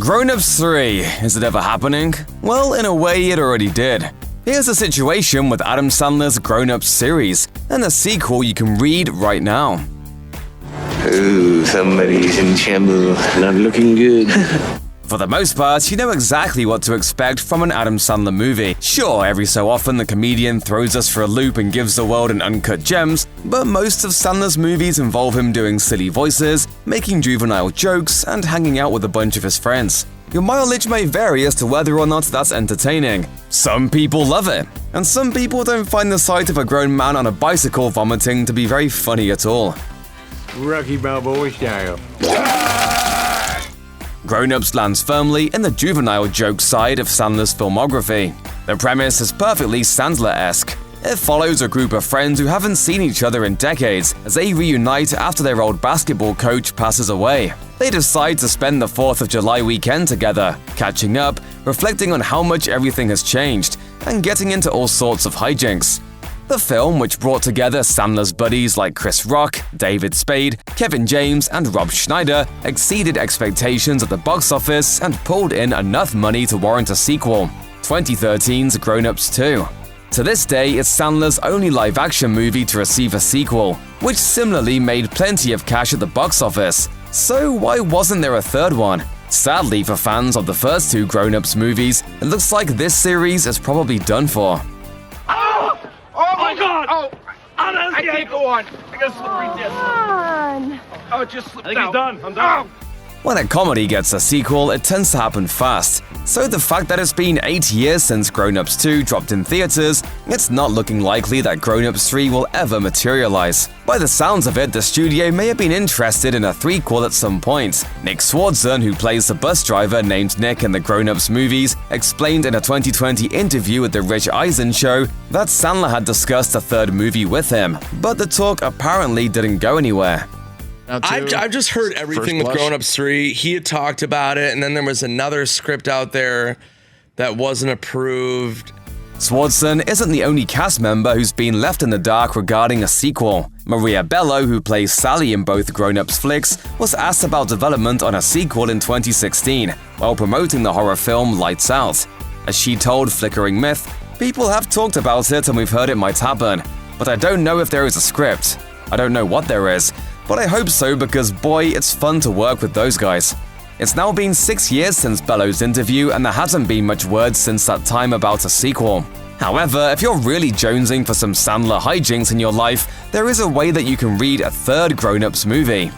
Grown Ups 3, is it ever happening? Well, in a way, it already did. Here's the situation with Adam Sandler's Grown Ups series, and the sequel you can read right now. Ooh, somebody's in shambles. Not looking good. For the most part, you know exactly what to expect from an Adam Sandler movie. Sure, every so often the comedian throws us for a loop and gives the world an Uncut Gems, but most of Sandler's movies involve him doing silly voices, making juvenile jokes, and hanging out with a bunch of his friends. Your mileage may vary as to whether or not that's entertaining. Some people love it, and some people don't find the sight of a grown man on a bicycle vomiting to be very funny at all. Rocky Balboa style. Grown Ups lands firmly in the juvenile joke side of Sandler's filmography. The premise is perfectly Sandler-esque. It follows a group of friends who haven't seen each other in decades as they reunite after their old basketball coach passes away. They decide to spend the 4th of July weekend together, catching up, reflecting on how much everything has changed, and getting into all sorts of hijinks. The film, which brought together Sandler's buddies like Chris Rock, David Spade, Kevin James, and Rob Schneider, exceeded expectations at the box office and pulled in enough money to warrant a sequel, 2013's Grown Ups 2. To this day, it's Sandler's only live-action movie to receive a sequel, which similarly made plenty of cash at the box office. So why wasn't there a third one? Sadly for fans of the first two Grown Ups movies, it looks like this series is probably done for. Oh my God! Oh, I can't go on. I got a slippery disc. Come on. Oh, it just slipped I think out. he's done. I'm done. When a comedy gets a sequel, it tends to happen fast. So the fact that it's been 8 years since Grown Ups 2 dropped in theaters, it's not looking likely that Grown Ups 3 will ever materialize. By the sounds of it, the studio may have been interested in a threequel at some point. Nick Swardson, who plays the bus driver named Nick in the Grown Ups movies, explained in a 2020 interview with The Rich Eisen Show that Sandler had discussed a third movie with him, but the talk apparently didn't go anywhere. I've just heard everything with Grown Ups 3. He had talked about it, and then there was another script out there that wasn't approved. Swardson isn't the only cast member who's been left in the dark regarding a sequel. Maria Bello, who plays Sally in both Grown Ups flicks, was asked about development on a sequel in 2016 while promoting the horror film Lights Out. As she told Flickering Myth, "People have talked about it and we've heard it might happen, but I don't know if there is a script. I don't know what there is, but I hope so because boy, it's fun to work with those guys." It's now been 6 years since Bello's interview and there hasn't been much word since that time about a sequel. However, if you're really jonesing for some Sandler hijinks in your life, there is a way that you can read a third Grown Ups movie.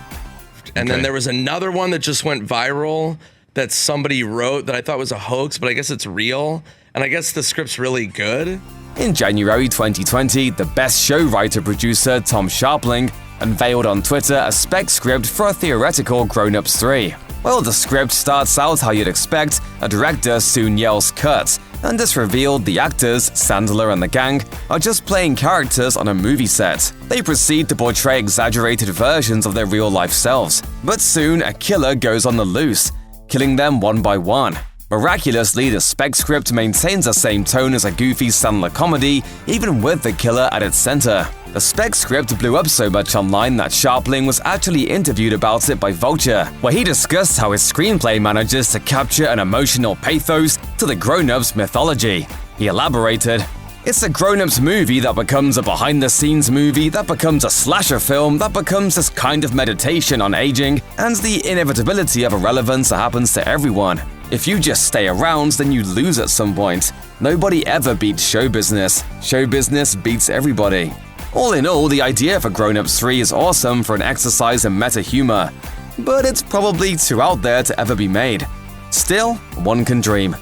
And then there was another one that just went viral that somebody wrote that I thought was a hoax, but I guess it's real. And I guess the script's really good. In January 2020, the Best Show writer-producer Tom Scharpling unveiled on Twitter a spec script for a theoretical Grown Ups 3. Well, the script starts out how you'd expect, a director soon yells cut, and it's revealed the actors, Sandler and the gang, are just playing characters on a movie set. They proceed to portray exaggerated versions of their real-life selves, but soon a killer goes on the loose, killing them one by one. Miraculously, the spec script maintains the same tone as a goofy Sandler comedy, even with the killer at its center. The spec script blew up so much online that Scharpling was actually interviewed about it by Vulture, where he discussed how his screenplay manages to capture an emotional pathos to the Grown Ups mythology. He elaborated, "It's a Grown Ups movie that becomes a behind-the-scenes movie, that becomes a slasher film, that becomes this kind of meditation on aging, and the inevitability of irrelevance that happens to everyone. If you just stay around, then you lose at some point. Nobody ever beats show business. Show business beats everybody." All in all, the idea for Grown Ups 3 is awesome for an exercise in meta-humor, but it's probably too out there to ever be made. Still, one can dream.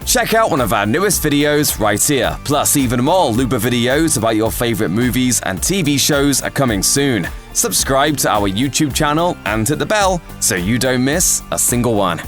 Check out one of our newest videos right here, plus even more Looper videos about your favorite movies and TV shows are coming soon. Subscribe to our YouTube channel and hit the bell so you don't miss a single one.